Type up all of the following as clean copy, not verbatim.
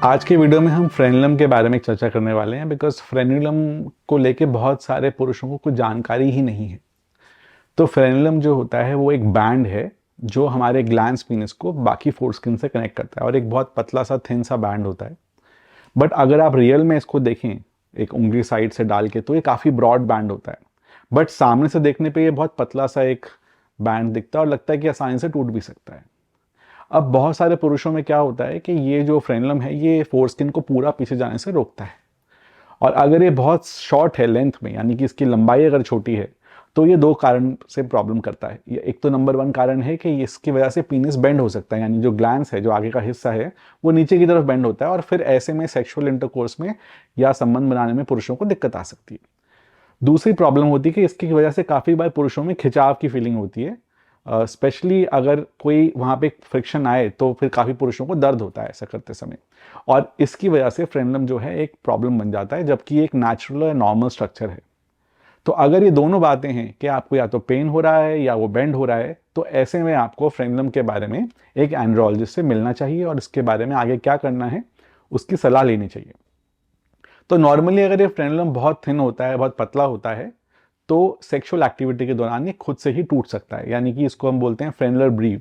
आज के वीडियो में हम फ्रेनुलम के बारे में चर्चा करने वाले हैं बिकॉज फ्रेनुलम को लेके बहुत सारे पुरुषों को कुछ जानकारी ही नहीं है। तो फ्रेनुलम जो होता है वो एक बैंड है जो हमारे ग्लैंड्स पीनिस को बाकी फोर स्किन से कनेक्ट करता है और एक बहुत पतला सा थिन सा बैंड होता है। बट अगर आप रियल में इसको देखें एक उंगली साइड से डाल के तो ये काफ़ी ब्रॉड बैंड होता है। बट सामने से देखने पे ये बहुत पतला सा एक बैंड दिखता है और लगता है कि आसानी से टूट भी सकता है। अब बहुत सारे पुरुषों में क्या होता है कि ये जो फ्रेनुलम है ये फोरस्किन को पूरा पीछे जाने से रोकता है, और अगर ये बहुत शॉर्ट है लेंथ में, यानी कि इसकी लंबाई अगर छोटी है, तो ये दो कारण से प्रॉब्लम करता है। ये एक तो नंबर वन कारण है कि इसकी वजह से पीनिस बेंड हो सकता है, यानी जो ग्लैंड्स है, जो आगे का हिस्सा है, वो नीचे की तरफ बेंड होता है और फिर ऐसे में सेक्सुअल इंटरकोर्स में या संबंध बनाने में पुरुषों को दिक्कत आ सकती है। दूसरी प्रॉब्लम होती है कि इसकी वजह से काफ़ी बार पुरुषों में खिंचाव की फीलिंग होती है, स्पेशली अगर कोई वहाँ पे फ्रिक्शन आए तो फिर काफ़ी पुरुषों को दर्द होता है ऐसा करते समय, और इसकी वजह से फ्रेनुलम जो है एक प्रॉब्लम बन जाता है, जबकि एक नेचुरल और नॉर्मल स्ट्रक्चर है। तो अगर ये दोनों बातें हैं कि आपको या तो पेन हो रहा है या वो बेंड हो रहा है, तो ऐसे में आपको फ्रेनुलम के बारे में एक एंड्रोलॉजिस्ट से मिलना चाहिए और इसके बारे में आगे क्या करना है उसकी सलाह लेनी चाहिए। तो नॉर्मली अगर ये फ्रेनुलम बहुत थिन होता है, बहुत पतला होता है, तो सेक्सुअल एक्टिविटी के दौरान ये खुद से ही टूट सकता है, यानी कि इसको हम बोलते हैं फ्रेनुलर ब्रीव।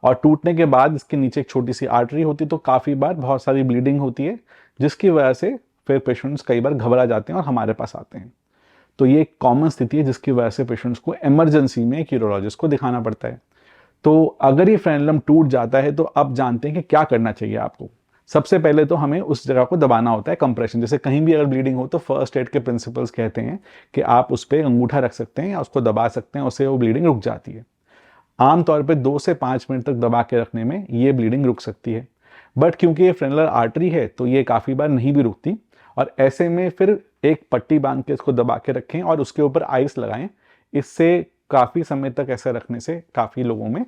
और टूटने के बाद इसके नीचे एक छोटी सी आर्टरी होती है, तो काफ़ी बार बहुत सारी ब्लीडिंग होती है, जिसकी वजह से फिर पेशेंट्स कई बार घबरा जाते हैं और हमारे पास आते हैं। तो ये एक कॉमन स्थिति है जिसकी वजह से पेशेंट्स को इमरजेंसी में एक यूरोलॉजिस्ट को दिखाना पड़ता है। तो अगर ये फ्रेनुलम टूट जाता है तो अब जानते हैं कि क्या करना चाहिए आपको। सबसे पहले तो हमें उस जगह को दबाना होता है, कंप्रेशन। जैसे कहीं भी अगर ब्लीडिंग हो तो फर्स्ट एड के प्रिंसिपल्स कहते हैं कि आप उस पर अंगूठा रख सकते हैं या उसको दबा सकते हैं, उससे वो ब्लीडिंग रुक जाती है। आमतौर पे 2 से 5 मिनट तक दबा के रखने में ये ब्लीडिंग रुक सकती है। बट क्योंकि ये फ्रेनुलर आर्टरी है तो ये काफ़ी बार नहीं भी रुकती, और ऐसे में फिर एक पट्टी बांध के इसको दबा के रखें और उसके ऊपर आइस लगाएं। इससे काफ़ी समय तक ऐसा रखने से काफ़ी लोगों में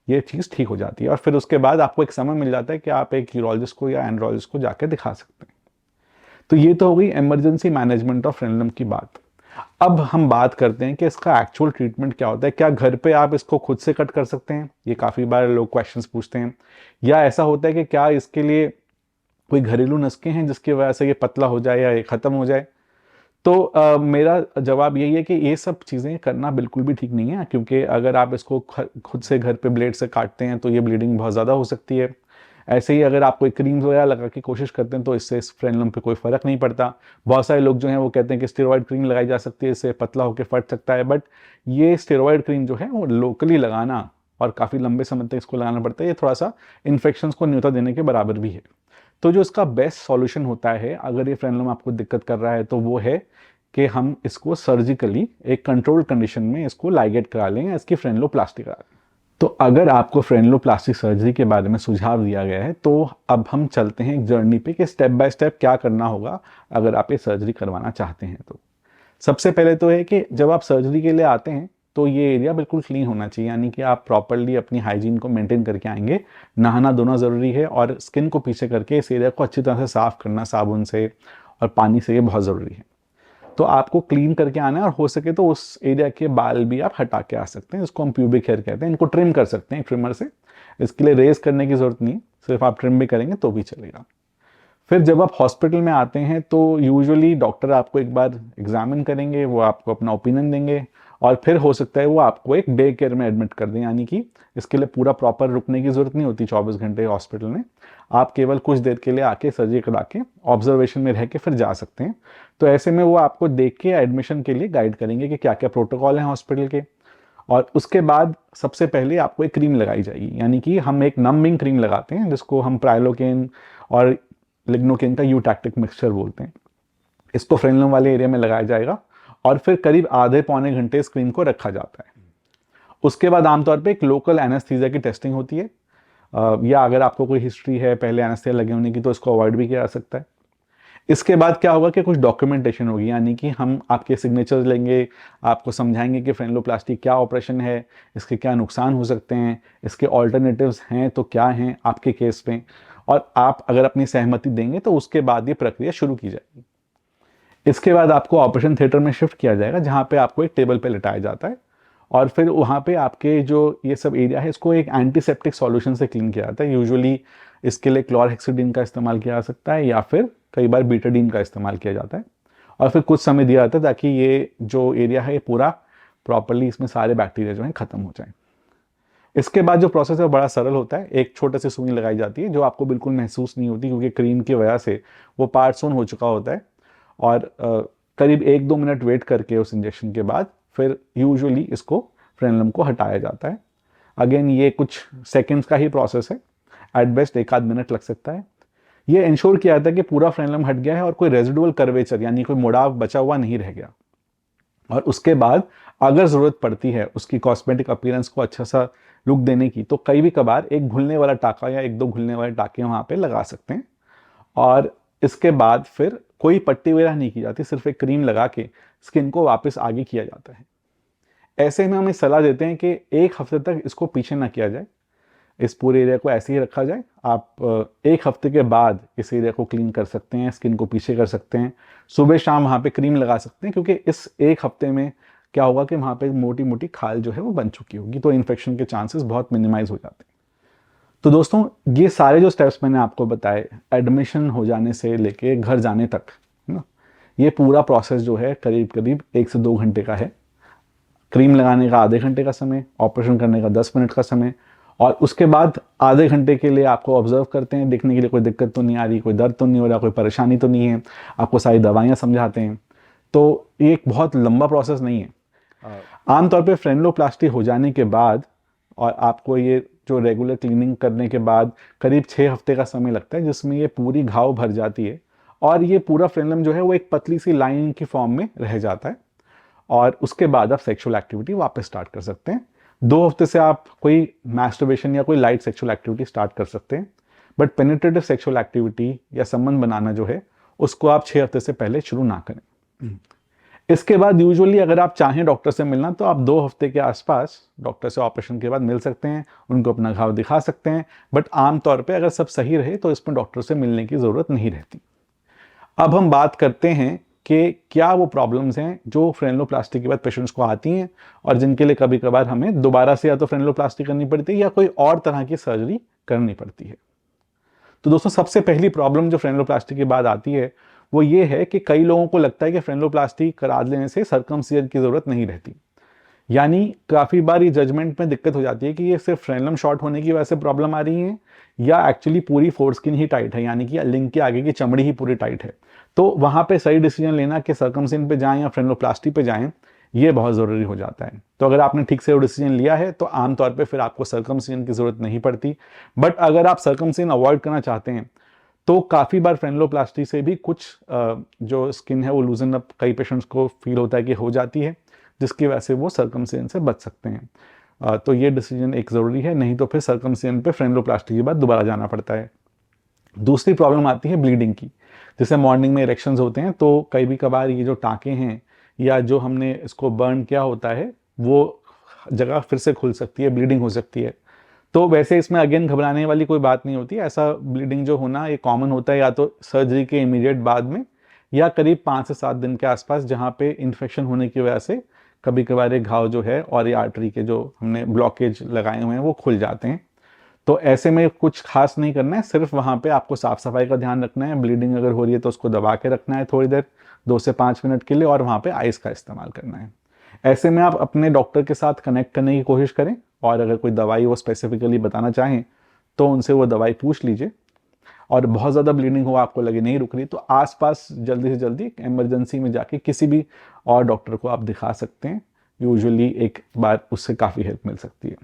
ये चीज़ ठीक हो जाती है, और फिर उसके बाद आपको एक समय मिल जाता है कि आप एक यूरोलॉजिस्ट को या एंड्रोलॉजिस्ट को जाकर दिखा सकते हैं। तो ये तो हो गई इमरजेंसी मैनेजमेंट ऑफ फ्रेनुलम की बात। अब हम बात करते हैं कि इसका एक्चुअल ट्रीटमेंट क्या होता है। क्या घर पे आप इसको खुद से कट कर सकते हैं? ये काफ़ी बार लोग क्वेश्चंस पूछते हैं। या ऐसा होता है कि क्या इसके लिए कोई घरेलू नुस्खे हैं जिसकी वजह से ये पतला हो जाए या ये ख़त्म हो जाए? तो मेरा जवाब यही है कि ये सब चीज़ें करना बिल्कुल भी ठीक नहीं है, क्योंकि अगर आप इसको खुद से घर पे ब्लेड से काटते हैं तो ये ब्लीडिंग बहुत ज़्यादा हो सकती है। ऐसे ही अगर आप कोई क्रीम वगैरह लगा के कोशिश करते हैं तो इससे इस फ्रेनुलम पे कोई फ़र्क नहीं पड़ता। बहुत सारे लोग जो हैं वो कहते हैं कि स्टेरॉयड क्रीम लगाई जा सकती है, इससे पतला होकर फट सकता है। बट ये स्टेरॉयड क्रीम जो है वो लोकली लगाना और काफ़ी लंबे समय तक इसको लगाना पड़ता है, ये थोड़ा सा इन्फेक्शंस को न्योता देने के बराबर भी है। तो जो इसका बेस्ट सॉल्यूशन होता है अगर ये फ्रेनुलम आपको दिक्कत कर रहा है, तो वो है कि हम इसको सर्जिकली एक कंट्रोल कंडीशन में इसको लाइगेट करा लें या इसकी फ्रेनुलोप्लास्टी करा लें। तो अगर आपको फ्रेनुलोप्लास्टिक सर्जरी के बारे में सुझाव दिया गया है, तो अब हम चलते हैं एक जर्नी पे कि स्टेप बाय स्टेप क्या करना होगा अगर आप ये सर्जरी करवाना चाहते हैं। तो सबसे पहले तो है कि जब आप सर्जरी के लिए आते हैं तो ये एरिया बिल्कुल क्लीन होना चाहिए, यानी कि आप प्रॉपरली अपनी हाइजीन को मेंटेन करके आएंगे। नहाना धोना ज़रूरी है और स्किन को पीछे करके इस एरिया को अच्छी तरह से साफ़ करना साबुन से और पानी से, ये बहुत ज़रूरी है। तो आपको क्लीन करके आना है और हो सके तो उस एरिया के बाल भी आप हटा के आ सकते हैं, इसको हम प्यूबिक हेयर कहते हैं। इनको ट्रिम कर सकते हैं ट्रिमर से, इसके लिए रेस करने की ज़रूरत नहीं, सिर्फ आप ट्रिम भी करेंगे तो भी चलेगा। फिर जब आप हॉस्पिटल में आते हैं तो यूजुअली डॉक्टर आपको एक बार एग्जामिन करेंगे, वो आपको अपना ओपिनियन देंगे और फिर हो सकता है वो आपको एक डे केयर में एडमिट कर दें, यानी कि इसके लिए पूरा प्रॉपर रुकने की ज़रूरत नहीं होती 24 घंटे हॉस्पिटल में। आप केवल कुछ देर के लिए आके सर्जरी करा के ऑब्जर्वेशन में रह के फिर जा सकते हैं। तो ऐसे में वो आपको देख के एडमिशन के लिए गाइड करेंगे कि क्या क्या प्रोटोकॉल हैं हॉस्पिटल के। और उसके बाद सबसे पहले आपको एक क्रीम लगाई जाएगी, यानी कि हम एक नम्बिंग क्रीम लगाते हैं जिसको हम प्राइलोकेन और लिग्नोकेन का यूटैक्टिक मिक्सचर बोलते हैं। इसको फ्रेनुलम वाले एरिया में लगाया जाएगा और फिर करीब आधे पौने घंटे इस क्रीम को रखा जाता है। उसके बाद आमतौर पे एक लोकल एनेस्थीसिया की टेस्टिंग होती है, या अगर आपको कोई हिस्ट्री है पहले एनेस्थीसिया लगे होने की तो इसको अवॉइड भी किया जा सकता है। इसके बाद क्या होगा कि कुछ डॉक्यूमेंटेशन होगी, यानी कि हम आपके सिग्नेचर्स लेंगे, आपको समझाएंगे कि फ्रेनुलोप्लास्टी क्या ऑपरेशन है, इसके क्या नुकसान हो सकते हैं, इसके ऑल्टरनेटिव्स हैं तो क्या हैं आपके केस में, और आप अगर अपनी सहमति देंगे तो उसके बाद ये प्रक्रिया शुरू की जाएगी। इसके बाद आपको ऑपरेशन थिएटर में शिफ्ट किया जाएगा, जहाँ पे आपको एक टेबल पे लिटाया जाता है और फिर वहाँ पे आपके जो ये सब एरिया है इसको एक एंटीसेप्टिक सॉल्यूशन से क्लीन किया जाता है। यूजुअली इसके लिए क्लोरहेक्सिडिन का इस्तेमाल किया जा सकता है या फिर कई बार बीटाडीन का इस्तेमाल किया जाता है, और फिर कुछ समय दिया जाता है ताकि ये जो एरिया है ये पूरा प्रॉपरली इसमें सारे बैक्टीरिया जो हैं ख़त्म हो जाएं। इसके बाद जो प्रोसेस है वो बड़ा सरल होता है। एक छोटे से सुई लगाई जाती है जो आपको बिल्कुल महसूस नहीं होती, क्योंकि क्रीम की वजह से वो पार्ट सोन हो चुका होता है, और करीब 1-2 मिनट वेट करके उस इंजेक्शन के बाद फिर यूजुअली इसको फ्रेनुलम को हटाया जाता है। अगेन ये कुछ सेकेंड्स का ही प्रोसेस है, एट बेस्ट 1 आध मिनट लग सकता है। ये इंश्योर किया जाता है कि पूरा फ्रेनुलम हट गया है और कोई रेजिडुअल कर्वेचर यानी कोई मुड़ाव बचा हुआ नहीं रह गया। और उसके बाद अगर ज़रूरत पड़ती है उसकी कॉस्मेटिक अपीयरेंस को अच्छा सा लुक देने की, तो कई भी कभार एक घुलने वाला टाका या 1-2 घुलने वाले टाके वहाँ पे लगा सकते हैं। और इसके बाद फिर कोई पट्टी वगैरह नहीं की जाती, सिर्फ एक क्रीम लगा के स्किन को वापस आगे किया जाता है। ऐसे में हम इस सलाह देते हैं कि 1 हफ्ते तक इसको पीछे ना किया जाए, इस पूरे एरिया को ऐसे ही रखा जाए। आप 1 हफ्ते के बाद इस एरिया को क्लीन कर सकते हैं, स्किन को पीछे कर सकते हैं, सुबह शाम वहाँ पे क्रीम लगा सकते हैं, क्योंकि इस 1 हफ्ते में क्या होगा कि वहाँ पे मोटी मोटी खाल जो है वो बन चुकी होगी, तो इन्फेक्शन के चांसेस बहुत मिनिमाइज हो जाते हैं। तो दोस्तों ये सारे जो स्टेप्स मैंने आपको बताए, एडमिशन हो जाने से लेके घर जाने तक, है ना, ये पूरा प्रोसेस जो है करीब करीब 1 से 2 घंटे का है। क्रीम लगाने का आधे घंटे का समय, ऑपरेशन करने का 10 मिनट का समय, और उसके बाद आधे घंटे के लिए आपको ऑब्जर्व करते हैं, देखने के लिए कोई दिक्कत तो नहीं आ रही, कोई दर्द तो नहीं हो रहा, कोई परेशानी तो नहीं है, आपको सारी दवाइयाँ समझाते हैं। तो ये एक बहुत लंबा प्रोसेस नहीं है। आमतौर पे फ्रेनुलोप्लास्टी हो जाने के बाद और आपको ये जो रेगुलर क्लीनिंग करने के बाद करीब 6 हफ्ते का समय लगता है, जिसमें ये पूरी घाव भर जाती है और ये पूरा फ्रेनुलम जो है वो एक पतली सी लाइन की फॉर्म में रह जाता है, और उसके बाद आप सेक्सुअल एक्टिविटी वापस स्टार्ट कर सकते हैं। 2 हफ्ते से आप कोई मैस्टरबेशन या कोई लाइट सेक्सुअल एक्टिविटी स्टार्ट कर सकते हैं, बट पेनिट्रेटिव सेक्सुअल एक्टिविटी या संबंध बनाना जो है उसको आप 6 हफ्ते से पहले शुरू ना करें। इसके बाद यूजुअली अगर आप चाहें डॉक्टर से मिलना तो आप 2 हफ्ते के आसपास डॉक्टर से ऑपरेशन के बाद मिल सकते हैं, उनको अपना घाव दिखा सकते हैं, बट आमतौर पे अगर सब सही रहे तो इसमें डॉक्टर से मिलने की ज़रूरत नहीं रहती। अब हम बात करते हैं कि क्या वो प्रॉब्लम्स हैं जो फ्रेनुलोप्लास्टी के बाद पेशेंट्स को आती हैं और जिनके लिए कभी कभार हमें दोबारा से या तो फ्रेनुलोप्लास्टी करनी पड़ती है या कोई और तरह की सर्जरी करनी पड़ती है। तो दोस्तों सबसे पहली प्रॉब्लम जो फ्रेनुलोप्लास्टी के बाद आती है वो ये है कि कई लोगों को लगता है कि फ्रेनुलोप्लास्टी करा लेने से सर्कमसिजन की ज़रूरत नहीं रहती। यानी काफ़ी बार ये जजमेंट में दिक्कत हो जाती है कि ये सिर्फ फ्रेनुलम शॉर्ट होने की वजह से प्रॉब्लम आ रही है या एक्चुअली पूरी फोरस्किन ही टाइट है, यानी कि लिंग के आगे की चमड़ी ही पूरी टाइट है। तो वहाँ पे सही डिसीजन लेना कि सर्कमसिजन पे जाएं या फ्रेनुलोप्लास्टी पे जाएं, ये बहुत ज़रूरी हो जाता है। तो अगर आपने ठीक से वो डिसीजन लिया है तो आमतौर पर फिर आपको सर्कमसिजन की ज़रूरत नहीं पड़ती। बट अगर आप सर्कमसिजन अवॉइड करना चाहते हैं तो काफ़ी बार फ्रेनुलोप्लास्टी से भी कुछ जो स्किन है वो लूजन अप कई पेशेंट्स को फील होता है कि हो जाती है, जिसकी वजह से वो सर्कमसिजन से बच सकते हैं। तो ये डिसीजन एक ज़रूरी है, नहीं तो फिर सर्कमसिजन पे फ्रेनुलोप्लास्टी के बाद दोबारा जाना पड़ता है। दूसरी प्रॉब्लम आती है ब्लीडिंग की। जैसे मॉर्निंग में इरेक्शंस होते हैं तो कई भी कभार ये जो टाँके हैं या जो हमने इसको बर्न किया होता है वो जगह फिर से खुल सकती है, ब्लीडिंग हो सकती है। तो वैसे इसमें अगेन घबराने वाली कोई बात नहीं होती। ऐसा ब्लीडिंग जो होना ये कॉमन होता है या तो सर्जरी के इमीडिएट बाद में या करीब 5 से 7 दिन के आसपास, जहाँ पे इन्फेक्शन होने की वजह से कभी कभार एक घाव जो है और ये आर्टरी के जो हमने ब्लॉकेज लगाए हुए हैं वो खुल जाते हैं। तो ऐसे में कुछ खास नहीं करना है, सिर्फ वहाँ पे आपको साफ सफाई का ध्यान रखना है। ब्लीडिंग अगर हो रही है तो उसको दबा के रखना है थोड़ी देर, 2 से 5 मिनट के लिए, और वहाँ पे आइस का इस्तेमाल करना है। ऐसे में आप अपने डॉक्टर के साथ कनेक्ट करने की कोशिश करें, और अगर कोई दवाई वो स्पेसिफिकली बताना चाहें तो उनसे वो दवाई पूछ लीजिए। और बहुत ज़्यादा ब्लीडिंग हो, आपको लगे नहीं रुक रही, तो आसपास जल्दी से जल्दी इमरजेंसी में जाके किसी भी और डॉक्टर को आप दिखा सकते हैं। यूजुअली एक बार उससे काफ़ी हेल्प मिल सकती है।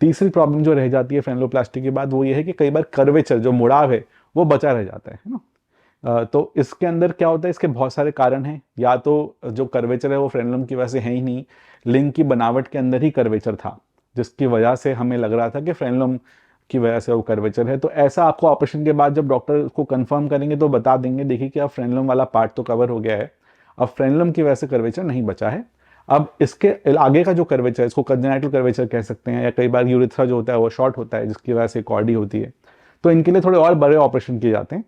तीसरी प्रॉब्लम जो रह जाती है फ्रेनुलोप्लास्टी के बाद वो ये है कि कई बार कर्वेचर जो मुड़ाव है वो बचा रह जाता है ना। तो इसके अंदर क्या होता है, इसके बहुत सारे कारण हैं। या तो जो कर्वेचर है वो फ्रेनुलम की वजह से है ही नहीं, लिंग की बनावट के अंदर ही कर्वेचर था, जिसकी वजह से हमें लग रहा था कि फ्रेनुलम की वजह से वो कर्वेचर है। तो ऐसा आपको ऑपरेशन के बाद जब डॉक्टर उसको कंफर्म करेंगे तो बता देंगे, देखिए कि अब फ्रेनुलम वाला पार्ट तो कवर हो गया है, अब फ्रेनुलम की वजह से कर्वेचर नहीं बचा है। अब इसके आगे का जो कर्वेचर है, इसको कंजेनाइटल कर्वेचर कह सकते हैं, या कई बार यूरिथ्रा जो होता है वो शॉर्ट होता है, जिसकी वजह से कॉर्डी होती है। तो इनके लिए थोड़े और बड़े ऑपरेशन किए जाते हैं,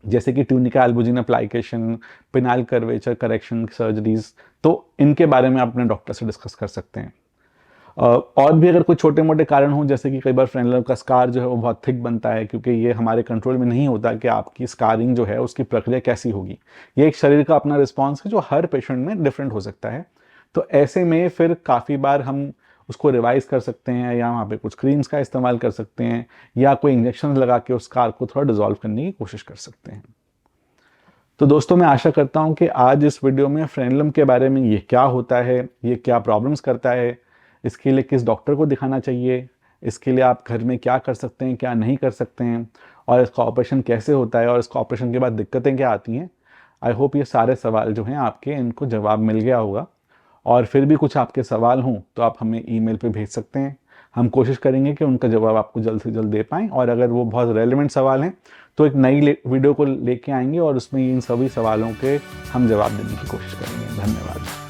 जैसे कि tunica albuginea application, penile curvature correction surgeries. तो इनके बारे में आप अपने डॉक्टर से डिस्कस कर सकते हैं। और भी अगर कोई छोटे मोटे कारण हों, जैसे कि कई बार फ्रेनेलम का स्कार जो है वो बहुत थिक बनता है, क्योंकि ये हमारे कंट्रोल में नहीं होता कि आपकी स्कारिंग जो है उसकी प्रक्रिया कैसी होगी। ये एक शरीर का अपना रिस्पॉन्स है जो हर पेशेंट में डिफरेंट हो सकता है। तो ऐसे में फिर काफ़ी बार हम उसको रिवाइज कर सकते हैं, या वहाँ पे कुछ क्रीम्स का इस्तेमाल कर सकते हैं, या कोई इंजेक्शन लगा के उस स्कार को थोड़ा डिजॉल्व करने की कोशिश कर सकते हैं। तो दोस्तों, मैं आशा करता हूँ कि आज इस वीडियो में फ्रेनेलम के बारे में, ये क्या होता है, ये क्या प्रॉब्लम्स करता है, इसके लिए किस डॉक्टर को दिखाना चाहिए, इसके लिए आप घर में क्या कर सकते हैं, क्या नहीं कर सकते हैं, और इसका ऑपरेशन कैसे होता है, और इसका ऑपरेशन के बाद दिक्कतें क्या आती हैं। आई होप ये सारे सवाल जो हैं आपके, इनको जवाब मिल गया होगा। और फिर भी कुछ आपके सवाल हों तो आप हमें ईमेल पे भेज सकते हैं। हम कोशिश करेंगे कि उनका जवाब आपको जल्द से जल्द दे पाएँ, और अगर वो बहुत रेलेवेंट सवाल हैं तो एक नई वीडियो को लेके आएंगे और उसमें इन सभी सवालों के हम जवाब देने की कोशिश करेंगे। धन्यवाद।